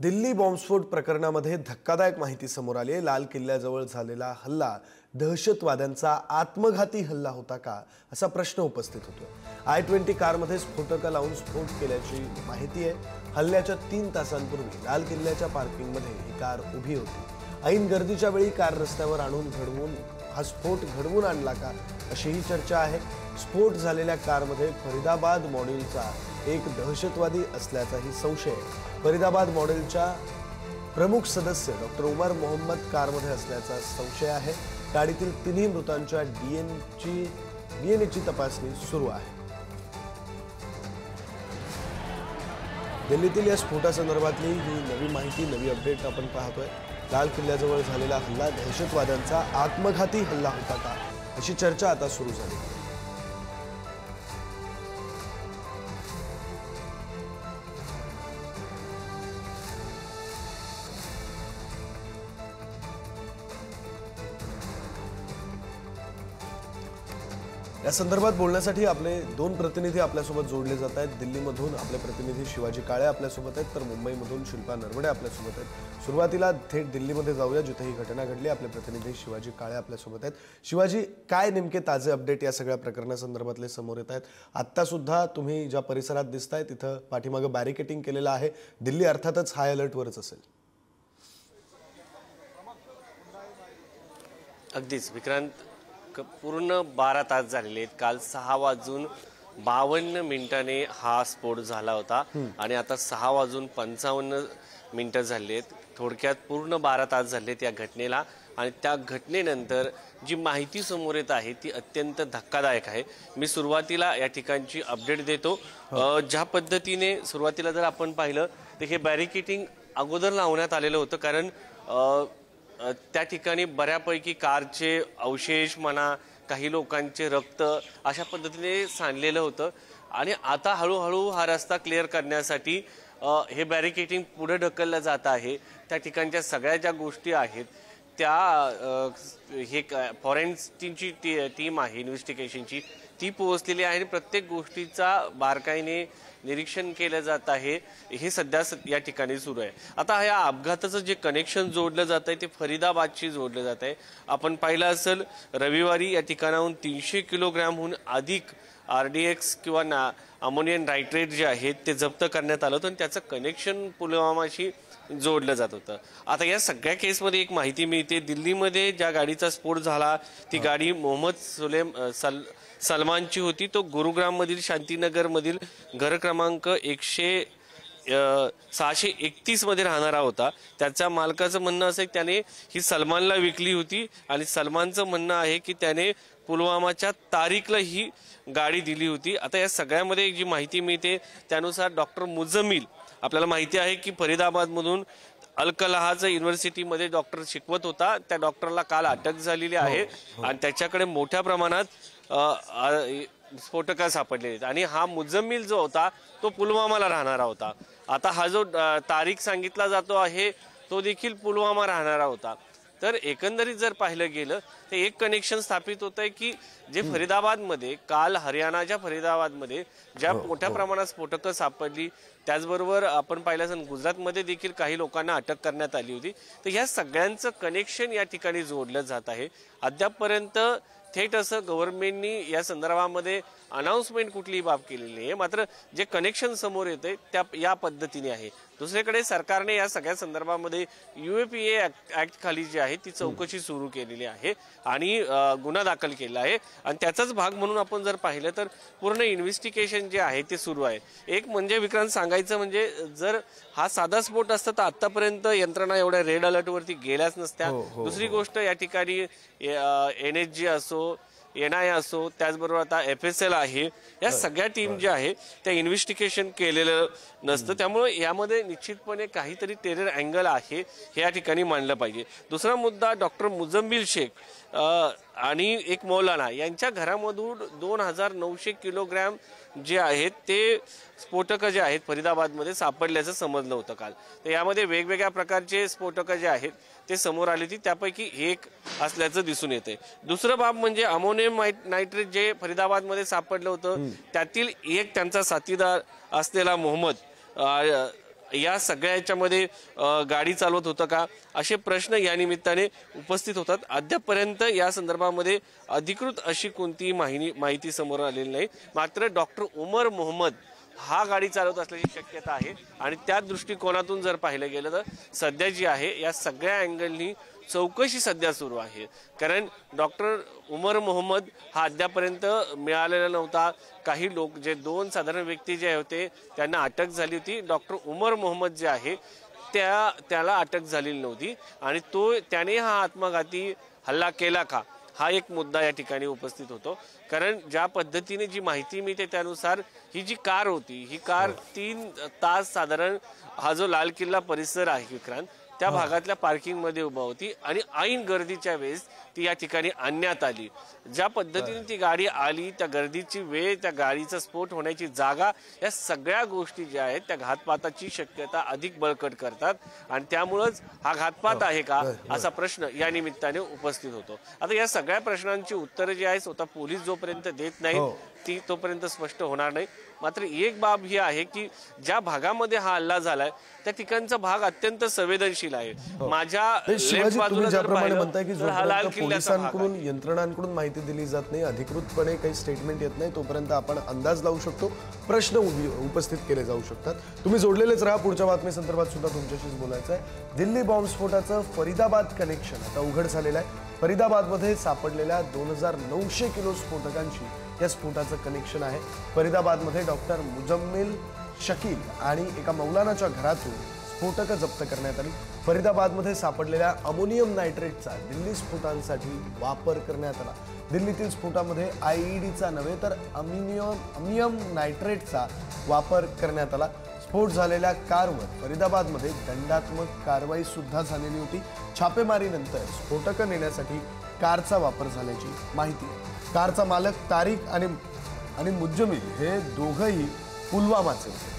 दिल्ली बॉम्बस्फोट प्रकरणामध्ये धक्कादायक माहिती समोर आली आहे। लाल किल्ल्याजवळ झालेला हल्ला दहशतवाद्यांचा आत्मघाती हल्ला होता का असा प्रश्न उपस्थित होतो। I-20 कारमध्ये स्फोटकं लावून स्फोट केल्याची माहिती आहे। हल्ल्याच्या 3 तासांपूर्वी लाल किल्ल्याच्या पार्किंगमध्ये ही कार उभी होती। ऐन गर्दीच्या वेळी कार रस्त्यावर आणून घडवून हा स्फोट घडवून आणला का अशीही चर्चा आहे। स्फोट झालेल्या कारमध्ये फरीदाबाद मॉड्यूलचा एक दहशतवादी असल्याचाही संशय आहे। फरीदाबाद मॉडेलच्या प्रमुख सदस्य डॉक्टर उमर मोहम्मद कारमध्ये असल्याचा संशय आहे। गाडीतील तिन्ही मृतांच्या डीएनएची तपासणी सुरू आहे। दिल्लीतील या स्फोटासंदर्भातली ही नवी माहिती, नवी अपडेट आपण पाहतोय। लाल किल्ल्याजवळ झालेला हल्ला दहशतवाद्यांचा आत्मघाती हल्ला होता का अशी चर्चा आता सुरू झाली आहे। या संदर्भात बोलण्यासाठी आपले 2 प्रतिनिधी आपल्यासोबत जोडले जात आहेत। दिल्लीमधून आपले प्रतिनिधी शिवाजी काळे आपल्यासोबत आहेत, तर मुंबईमधून शिल्पा नरवडे आपल्यासोबत आहेत। सुरुवातीला थेट दिल्लीमध्ये जाऊया, जिथे ही घटना घडली। आपले प्रतिनिधी शिवाजी काळे आपल्यासोबत आहेत। शिवाजी, काय नेमके ताजे अपडेट या सगळ्या प्रकरणासंदर्भातले समोर येत आहेत? आत्ता सुद्धा तुम्ही ज्या परिसरात दिसताय तिथं पाठीमागे बॅरिकेटिंग केलेलं आहे। दिल्ली अर्थातच हाय अलर्टवरच असेल। अगदीच विक्रांत, पूर्ण 12 तास झालेले आहेत। काल 6:52 हा स्फोट झाला होता आणि आता 6:55 झाले आहेत। थोडक्यात पूर्ण 12 तास झालेत या घटनेला आणि त्या घटनेनंतर जी माहिती समोर येत आहे ती अत्यंत धक्कादायक आहे। मी सुरुवातीला या ठिकाणची अपडेट देतो। ज्या पद्धतीने सुरुवातीला जर आपण पाहिलं तर हे बॅरिकेटिंग अगोदर लावण्यात आलेलं होतं, कारण त्या ठिकाणी बऱ्यापैकी कारचे अवशेष म्हणा, काही लोकांचे रक्त अशा पद्धतीने सांडलेलं होतं आणि आता हळूहळू हा रस्ता क्लिअर करण्यासाठी हे बॅरिकेटिंग पुढे ढकललं जात आहे। त्या ठिकाणच्या सगळ्या ज्या गोष्टी आहेत त्या हे फॉरेन्सिकची टीम आहे इन्व्हेस्टिगेशनची, ती पोहोचलेली आहे आणि प्रत्येक गोष्टीचा बारकाईने निरीक्षण केलं जात आहे। हे सध्या या ठिकाणी सुरू आहे। आता या अपघाताचं जे कनेक्शन जोडलं जात आहे ते फरीदाबादशी जोडलं जात आहे। आपण पाहिलं असेल, रविवारी या ठिकाणाहून 300 किलोग्रामहून अधिक RDX किंवा अमोनियम नायट्रेट जे आहेत ते जप्त करण्यात आलं होतं आणि त्याचं कनेक्शन पुलवामाशी जोडलं जात होतं। आता या सगळ्या केसमध्ये एक माहिती मिळते, दिल्लीमध्ये ज्या गाडीचा स्फोट झाला ती गाडी मोहम्मद सलमानची होती। तो गुरुग्राम मधील शांतीनगर मधील घर क्रमांक 631 मध्ये राहणारा होता। त्याच्या मालकाचं म्हणणं असं की त्याने ही सलमानला विकली होती आणि सलमानचं म्हणणं आहे की त्याने पुलवामाच्या तारीखला ही गाडी दिली होती। आता या सगळ्यामध्ये जी माहिती मिळते त्यानुसार डॉक्टर मुजम्मिल, आपल्याला माहिती आहे की फरीदाबादमधून अल-कलाहाज युनिव्हर्सिटीमध्ये डॉक्टर शिकवत होता, त्या डॉक्टरला काल अटक झालेली आहे आणि त्याच्याकडे मोठ्या प्रमाणात स्फोटकं सापडलेले आहेत आणि हा मुजम्मिल जो होता तो पुलवामाला राहणारा होता। आता हा जो तारीख सांगितला जातो आहे तो देखील पुलवामा राहणारा होता। तर एकंदरीत जर पाहिलं गेलं तर एक कनेक्शन स्थापित होत आहे की जे फरीदाबादमध्ये काल हरियाणाच्या फरीदाबादमध्ये ज्या मोठ्या प्रमाणात स्फोटकं सापडली, त्याचबरोबर आपण पाहिलं असेल गुजरातमध्ये देखील काही लोकांना अटक करण्यात आली होती। तर ह्या सगळ्यांचं कनेक्शन या ठिकाणी जोडलं जात आहे। अद्यापपर्यंत थेट असं गव्हर्नमेंटनी या संदर्भामध्ये अनाउन्समेंट कुठलीही बाब केलेली आहे, मात्र जे कनेक्शन समोर येते त्या या पद्धतीने आहे। दुसरीकडे सरकारने या सगळ्या संदर्भामध्ये UAPA ऍक्ट खाली जी आहे ती चौकशी सुरू केलेली आहे आणि गुन्हा दाखल केला आहे आणि त्याचाच भाग म्हणून आपण जर पाहिलं तर पूर्ण इन्व्हेस्टिगेशन जे आहे ते सुरू आहे। एक म्हणजे विक्रांत सांगायचं म्हणजे जर हा साधा स्फोट असता तर आतापर्यंत यंत्रणा एवढ्या रेड अलर्टवरती गेल्याच नसत्या। दुसरी गोष्ट या ठिकाणी NSG असो, NI असो, त्याचबरोबर आता FSL आहे, या सगळ्या टीम ज्या आहे त्या इन्व्हेस्टिगेशन केलेलं नसतं। त्यामुळे यामध्ये निश्चितपणे काहीतरी टेरर अँगल आहे हे या ठिकाणी मानलं पाहिजे। दुसरा मुद्दा, डॉक्टर मुजम्मिल शेख आणि एक मौलाना यांच्या घरामधून 2900 किलोग्रॅम जे आहेत ते स्फोटकं जे आहेत फरीदाबादमध्ये सापडल्याचं समजलं होतं काल। तर यामध्ये वेगवेगळ्या प्रकारचे स्फोटकं जे आहेत ते समोर आले होते, त्यापैकी एक असल्याचं दिसून येते। दुसरं बाब म्हणजे अमोनियम नायट्रेट जे फरीदाबादमध्ये सापडलं होतं त्यातील एक त्यांचा साथीदार असलेला मोहम्मद या सगळ्याच्यामध्ये गाडी चालवत होतं का, असे प्रश्न या निमित्ताने उपस्थित होतात. अद्यापपर्यंत या संदर्भामध्ये अधिकृत अशी कोणतीही माहिती समोर आलेली नाही. मात्र डॉक्टर उमर मोहम्मद हा गाडी चालवत असल्याची शक्यता आहे आणि त्या दृष्टिकोनातून जर पाहिलं गेलं तर सध्या जी आहे या सगळ्या अँगलनी चौकशी सध्या सुरू आहे. कारण डॉक्टर उमर मोहम्मद हा अद्यापर्यंत मिळालेला नव्हता. काही लोक जे 2 साधारण व्यक्ती जे होते त्यांना अटक झाली होती. डॉक्टर उमर मोहम्मद जे आहे त्याला अटक झालेली नव्हती आणि त्याने हा आत्मघाती हल्ला केला का, हा एक मुद्दा या ठिकाणी उपस्थित होतो. कारण ज्या पद्धतीने जी माहिती मिळते त्यानुसार ही जी कार होती, ही कार 3 तास साधारण हा जो लाल किल्ला परिसर आहे विक्रांत, त्या भागातल्या पार्किंगमध्ये उभा होती आणि ऐन गर्दीच्या वेळेस ती या ठिकाणी आणण्यात आली. ज्या पद्धतीने ती गाडी आली, त्या गर्दीची वेळ, त्या गाडीचा स्फोट होण्याची जागा, या सगळ्या गोष्टी ज्या आहेत त्या घातपाताची शक्यता अधिक बळकट करतात आणि त्यामुळेच हा घातपात आहे का असा प्रश्न या निमित्ताने उपस्थित होतो. आता या सगळ्या प्रश्नांची उत्तरं जी आहेत स्वतः पोलीस जोपर्यंत देत नाहीत ती तोपर्यंत स्पष्ट होणार नाही. मात्र एक बाब ही आहे की ज्या भागामध्ये हा हल्ला झालाय त्या ठिकाणचा भाग अत्यंत संवेदनशील आहे. माझ्या लेफ्ट बाजूला जर पाहिलं तर हा लाल किल्ल्याचा भाग आहे. पोलिसांकडून यंत्रणांकडून माहिती दिली जात नाही, अधिकृतपणे काही स्टेटमेंट येत नाही, तोपर्यंत आपण अंदाज लावू शकतो, प्रश्न उपस्थित केले जाऊ शकतात. तुम्ही जोडलेलेच राहा. पुढच्या बातमी संदर्भात सुद्धा तुमच्याशीच बोलायचं आहे. दिल्ली बॉम्बस्फोटाचं फरीदाबाद कनेक्शन आता उघड झालेलं आहे. फरीदाबादमध्ये सापडलेल्या 2900 किलो स्फोटकांशी या स्फोटाचं कनेक्शन आहे. फरीदाबादमध्ये डॉक्टर मुजम्मिल शकील आणि एका मौलानाच्या घरातून स्फोटकं जप्त करण्यात आली. फरीदाबादमध्ये सापडलेल्या अमोनियम नायट्रेटचा दिल्ली स्फोटांसाठी वापर करण्यात आला. दिल्लीतील स्फोटामध्ये आयईडीचा नव्हे तर अमोनियम नायट्रेटचा वापर करण्यात आला. स्फोट झालेल्या कारवर फरीदाबादमध्ये दंडात्मक कारवाई सुद्धा झालेली होती. छापेमारीनंतर स्फोटकं नेण्यासाठी कारचा वापर झाल्याची माहिती आहे. कारचा मालक तारिक आणि मुज्जमिल हे दोघंही पुलवामाचे होते.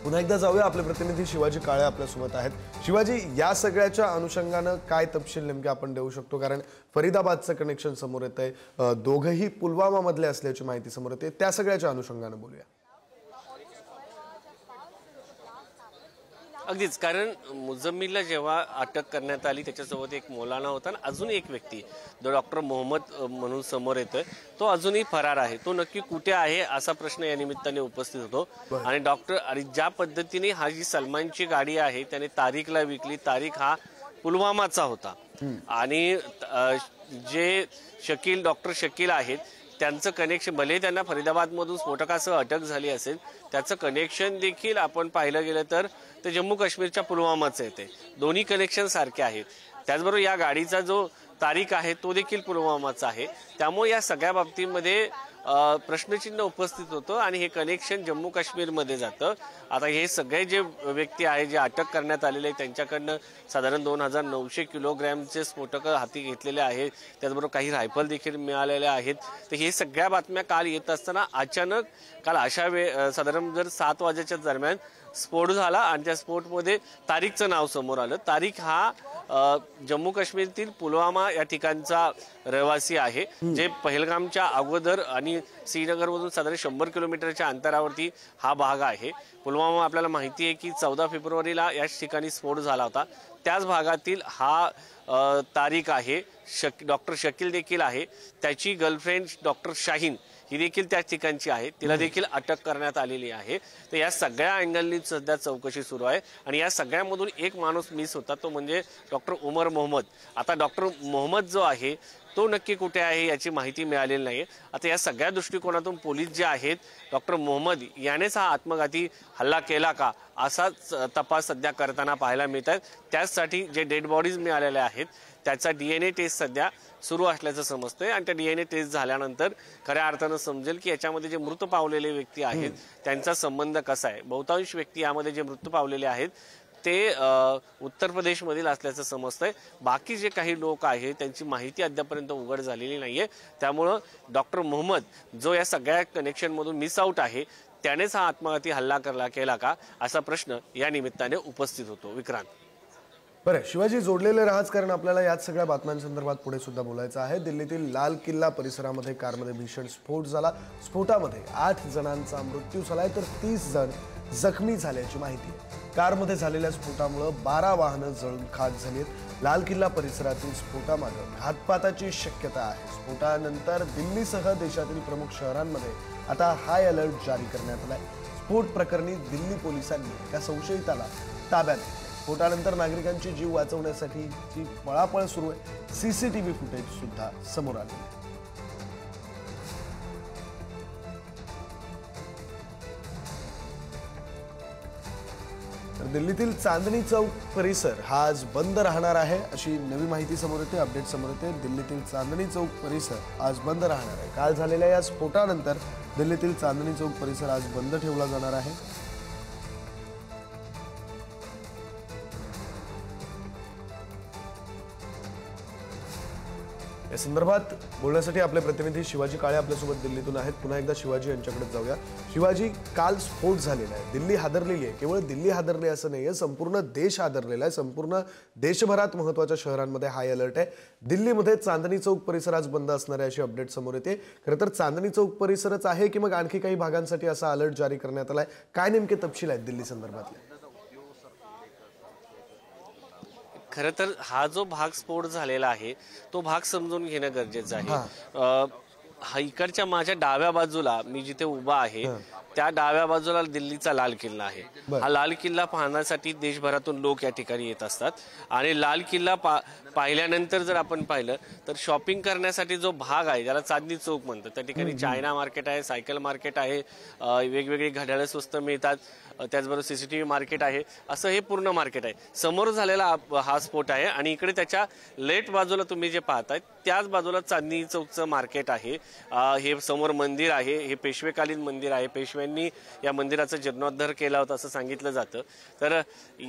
पुन्हा एकदा जाऊया, आपले प्रतिनिधी शिवाजी काळे आपल्यासोबत आहेत. शिवाजी, या सगळ्याच्या अनुषंगानं काय तपशील नेमके आपण देऊ शकतो? कारण फरीदाबादचं कनेक्शन समोर येत आहे, दोघंही पुलवामा मधले असल्याची माहिती समोर येते, त्या सगळ्याच्या अनुषंगानं बोलूया. अगदीच, कारण मुजम्मिलला जेव्हा अटक करण्यात आली त्याच्यासोबत एक मौलाना होता आणि अजून एक व्यक्ती जो डॉक्टर मोहम्मद म्हणून समोर येतोय, तो अजूनही फरार आहे. तो नक्की कुठे आहे असा प्रश्न या निमित्ताने उपस्थित होतो. आणि ज्या पद्धतीने हा जी सलमानची गाडी आहे त्याने तारिकला विकली, तारिक हा पुलवामाचा होता आणि जे डॉक्टर शकील आहेत त्यांचं कनेक्शन, भले त्यांना फरीदाबादमधून स्फोटकासह अटक झाली असेल, त्याचं कनेक्शन देखील आपण पाहिलं गेलं तर ते जम्मू काश्मीरच्या पुलवामाचं येते. दोन्ही कनेक्शन सारखे आहेत. त्याचबरोबर या गाडीचा जो तारीख आहे तो देखील पुलवामाचा आहे. त्यामुळे या सगळ्या बाबतीमध्ये प्रश्नचिन्ह उपस्थित होतं आणि हे कनेक्शन जम्मू काश्मीरमध्ये जातं. आता हे सगळे जे व्यक्ती आहेत जे अटक करण्यात आलेले आहेत त्यांच्याकडनं साधारण 2900 किलोग्रॅमचे स्फोटकं हाती घेतलेले आहेत. त्याचबरोबर काही रायफल देखील मिळालेल्या आहेत. तर हे सगळ्या बातम्या काल येत असताना अचानक काल अशा साधारण जर 7 वाजेच्या दरम्यान स्फोट झाला आणि त्या स्फोटमध्ये तारिकचं नाव समोर आलं. तारिक हा जम्मू काश्मीरतील पुलवामा या ठिकाणचा रहिवासी आहे, जे पहलगामच्या अगोदर आणि श्रीनगरमधून साधारण 100 किलोमीटरच्या अंतरावरती हा भाग आहे. पुलवामा आपल्याला माहिती आहे की 14 फेब्रुवारीला याच ठिकाणी स्फोट झाला होता. त्याच भागातील हा तारिक आहे. डॉक्टर शकील देखील आहे. त्याची गर्लफ्रेंड डॉक्टर शाहीन ही देखील त्याच ठिकाणची आहे. तिला देखील अटक करण्यात आलेली आहे. तर या सगळ्या अँगलनी सध्या चौकशी सुरू आहे आणि या सगळ्यामधून एक माणूस मिस होता, तो म्हणजे डॉक्टर उमर मोहम्मद. आता डॉक्टर मोहम्मद जो आहे तो नक्की कुठे आहे याची माहिती मिळालेली नाही. आता या सगळ्या दृष्टिकोनातून पोलीस जे आहेत डॉक्टर मोहम्मद यानेच हा आत्मघाती हल्ला केला का असाच तपास सध्या करताना पाहायला मिळत आहे. त्याचसाठी जे डेड बॉडीज मिळालेल्या आहेत त्याचा DNA टेस्ट सध्या सुरू असल्याचं समजतंय आणि त्या DNA टेस्ट झाल्यानंतर खऱ्या अर्थानं समजेल की याच्यामध्ये जे मृत पावलेले व्यक्ती आहेत त्यांचा संबंध कसा आहे. बहुतांश व्यक्ती यामध्ये जे मृत पावलेले आहेत ते उत्तर प्रदेशमधील असल्याचं समजतंय. बाकी जे काही लोक आहेत त्यांची माहिती अद्यापर्यंत उघड झालेली नाहीये. त्यामुळं डॉक्टर मोहम्मद जो या सगळ्या कनेक्शनमधून मिस आउट आहे त्यानेच हा आत्मघाती हल्ला केला का असा प्रश्न या निमित्ताने उपस्थित होतो. विक्रांत, बरं शिवाजी, जोडलेले राहाच, कारण आपल्याला याच सगळ्या बातम्यांसंदर्भात पुढे सुद्धा बोलायचं आहे. दिल्लीतील लाल किल्ला परिसरामध्ये कारमध्ये भीषण स्फोट झाला. स्फोटामध्ये 8 जणांचा मृत्यू झालाय तर 30 जण जखमी झाल्याची माहिती आहे। कारमध्ये झालेल्या स्फोटामुळे 12 वाहनं जळून खाक झालीत। लाल किल्ला परिसरातील स्फोटामागे घातपाताची शक्यता आहे। स्फोटानंतर दिल्लीसह देशातील प्रमुख शहरांमध्ये आता हाय अलर्ट जारी करण्यात आलाय। स्फोट प्रकरणी दिल्ली पोलिसांनी एका संशयिताला ताब्यात घेतले। स्फोटानंतर नागरिकांची जीव वाचवण्यासाठीची पळापळ सुरू आहे। सीसीटीव्ही फुटेज सुद्धा समोर आले। दिल्लीतील चांदणी चौक परिसर हा आज बंद राहणार आहे अशी नवी माहिती समोर येते। अपडेट समोर येते। दिल्लीतील चांदणी चौक परिसर आज बंद राहणार आहे। काल झालेल्या या स्फोटानंतर दिल्लीतील चांदणी चौक परिसर आज बंद ठेवला जाणार आहे। या संदर्भात बोलण्यासाठी आपले प्रतिनिधी शिवाजी काळे आपल्यासोबत दिल्लीतून आहेत। पुन्हा एकदा शिवाजी यांच्याकडे जाऊया। शिवाजी, काल स्फोट झालेला आहे, दिल्ली हादरलेली आहे। केवळ दिल्ली हादरली असं नाहीये, संपूर्ण देश हादरलेला आहे। संपूर्ण देशभरात महत्त्वाच्या शहरांमध्ये हाय अलर्ट आहे। दिल्लीमध्ये चांदणी चौक परिसर आज बंद असणार आहे अशी अपडेट समोर येते। खरं तर चांदणी चौक परिसरच आहे की मग आणखी काही भागांसाठी असा अलर्ट जारी करण्यात आलाय? काय नेमके तपशील आहेत दिल्ली संदर्भातले? खरं तर हा जो भाग स्फोट झालेला आहे तो भाग समजून घेणं गरजेचं आहे। हा इकडच्या माझ्या डाव्या बाजूला मी जिथे उभा आहे त्या डाव्या बाजूला दिल्लीचा लाल किल्ला आहे। हा लाल किल्ला पाहण्यासाठी देशभरातून लोक या ठिकाणी येत असतात आणि लाल किल्ला पाहिल्यानंतर जर आपण पाहिलं तर शॉपिंग करण्यासाठी जो भाग आहे त्याला चांदणी चौक म्हणतात। त्या ठिकाणी चायना मार्केट आहे, सायकल मार्केट आहे, वेगवेगळी घड्याळं स्वस्त मिळतात, त्याचबरोबर सीसीटीव्ही मार्केट आहे, असं हे पूर्ण मार्केट आहे। समोर झालेला हा स्फोट आहे आणि इकडे त्याच्या लेफ्ट बाजूला तुम्ही जे पाहताय त्याच बाजूला चांदणी चौकचं मार्केट आहे। हे समोर मंदिर आहे, हे पेशवेकालीन मंदिर आहे। पेशव्यांनी या मंदिराचा जीर्णोद्धार केला होता असं सांगितलं जातं। तर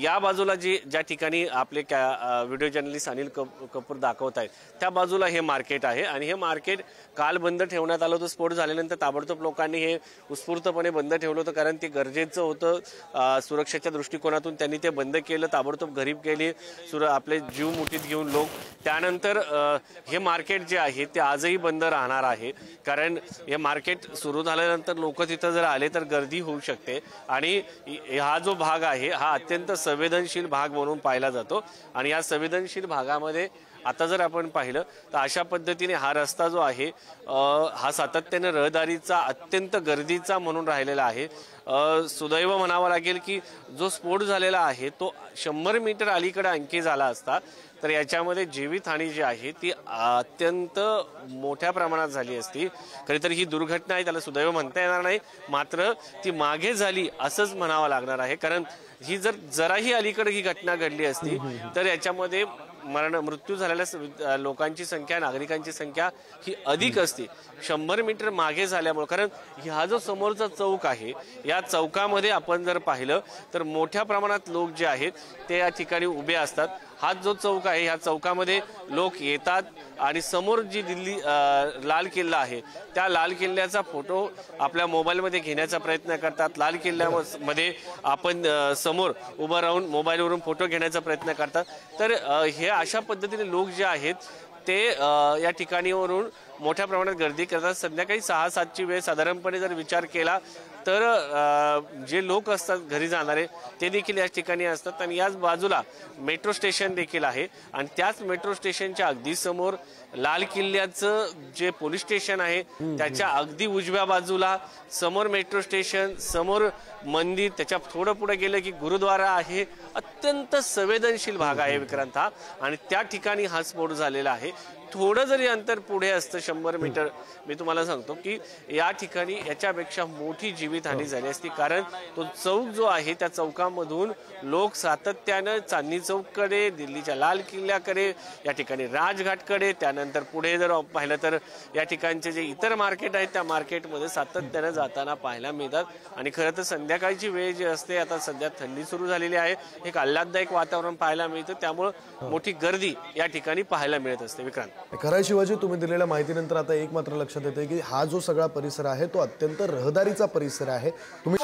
या बाजूला ज्या ठिकाणी आपले व्हिडिओ जर्नलिस्ट अनिल कपूर दाखवत आहेत त्या बाजूला हे मार्केट आहे आणि हे मार्केट काल बंद ठेवण्यात आलं होतं। स्फोट झाल्यानंतर ताबडतोब लोकांनी हे उत्स्फूर्तपणे बंद ठेवलं होतं कारण ते गरजेचं होतं। सुरक्षेच्या दृष्टिकोनातून त्यांनी ते बंद केलं, ताबडतोब गरीब केली, आपले जीव मुठीत घेऊन लोक। त्यानंतर हे मार्केट जे आहे ते आजही बंद राहणार आहे कारण हे मार्केट सुरू झाल्यानंतर लोक तिथं जर आले तर गर्दी होऊ शकते आणि हा जो भाग आहे हा अत्यंत संवेदनशील भाग म्हणून पाहिला जातो आणि या संवेदनशील भागामध्ये आता जर आपण पाहिलं तर अशा पद्धतीने हा रस्ता जो आहे हा सातत्याने रहदारीचा अत्यंत गर्दीचा म्हणून राहिलेला आहे। सुदैव म्हणावं लागेल की जो स्फोट झालेला आहे तो 100 मीटर अलीकडे आणखी झाला असता तर याच्यामध्ये जीवितहानी जी आहे ती अत्यंत मोठ्या प्रमाणात झाली असती। खरी तर ही दुर्घटना आहे, त्याला सुदैव म्हणता येणार नाही, मात्र ती मागे झाली असंच म्हणावं लागणार आहे कारण ही जराही अलीकडे ही घटना घडली असती तर याच्यामध्ये मृत्यू झालेल्या लोकांची संख्या, नागरिकांची संख्या ही अधिक असते 100 मीटर मागे झाल्यामुळे। कारण हा जो समोरचा चौक आहे या चौकामध्ये आपण जर पाहिलं तर मोठ्या प्रमाणात लोक जे आहेत ते या ठिकाणी उभे असतात। हा जो चौक आहे या चौकामध्ये लोक येतात आणि समोर जी दिल्ली लाल किल्ला आहे त्या लाल किल्ल्याचा फोटो आपल्या मोबाईलमध्ये घेण्याचा प्रयत्न करतात। लाल किल्ल्यामध्ये आपण समोर उभं राहून मोबाईलवरून फोटो घेण्याचा प्रयत्न करतात। तर हे अशा पद्धतीने लोक जे आहेत ते या ठिकाणीवरून मोठ्या प्रमाणात गर्दी करतात। संध्याकाळी 6-7ची वेळ साधारणपणे जर विचार केला तर जे लोक असतात घरी जाणारे ते देखील या ठिकाणी असतात आणि याच बाजूला मेट्रो स्टेशन देखील आहे आणि त्याच मेट्रो स्टेशनच्या अगदी समोर लाल किल्ल्याचं जे पोलीस स्टेशन आहे त्याच्या अगदी उजव्या बाजूला समोर मेट्रो स्टेशन, समोर मंदिर, त्याच्या थोडं पुढे गेलं की गुरुद्वारा आहे। अत्यंत संवेदनशील भाग आहे विक्रांत हा आणि त्या ठिकाणी हा स्फोट झालेला आहे। थोडं जरी अंतर पुढे असतं 100 मीटर, मी तुम्हाला सांगतो की या ठिकाणी याच्यापेक्षा मोठी जीवितहानी झाली असती कारण तो चौक जो आहे त्या चौकामधून लोक सातत्यानं चांदणी चौककडे, दिल्लीच्या लाल किल्ल्याकडे, या ठिकाणी राजघाटकडे, त्यानंतर पुढे जर पाहिलं तर या ठिकाणचे जे इतर मार्केट आहेत त्या मार्केटमध्ये सातत्यानं जाताना पाहायला मिळतात। आणि खरं तर संध्याकाळची वेळ जी असते, आता सध्या थंडी सुरू झालेली आहे, एक आल्हाददायक वातावरण पाहायला मिळतं, त्यामुळे मोठी गर्दी या ठिकाणी पाहायला मिळत असते। विक्रांत, खरं शिवाजी, तुम्ही दिलेल्या माहितीनंतर आता एक मात्र लक्षात येते की हा जो सगळा परिसर आहे तो अत्यंत रहदारीचा परिसर आहे। तुम्ही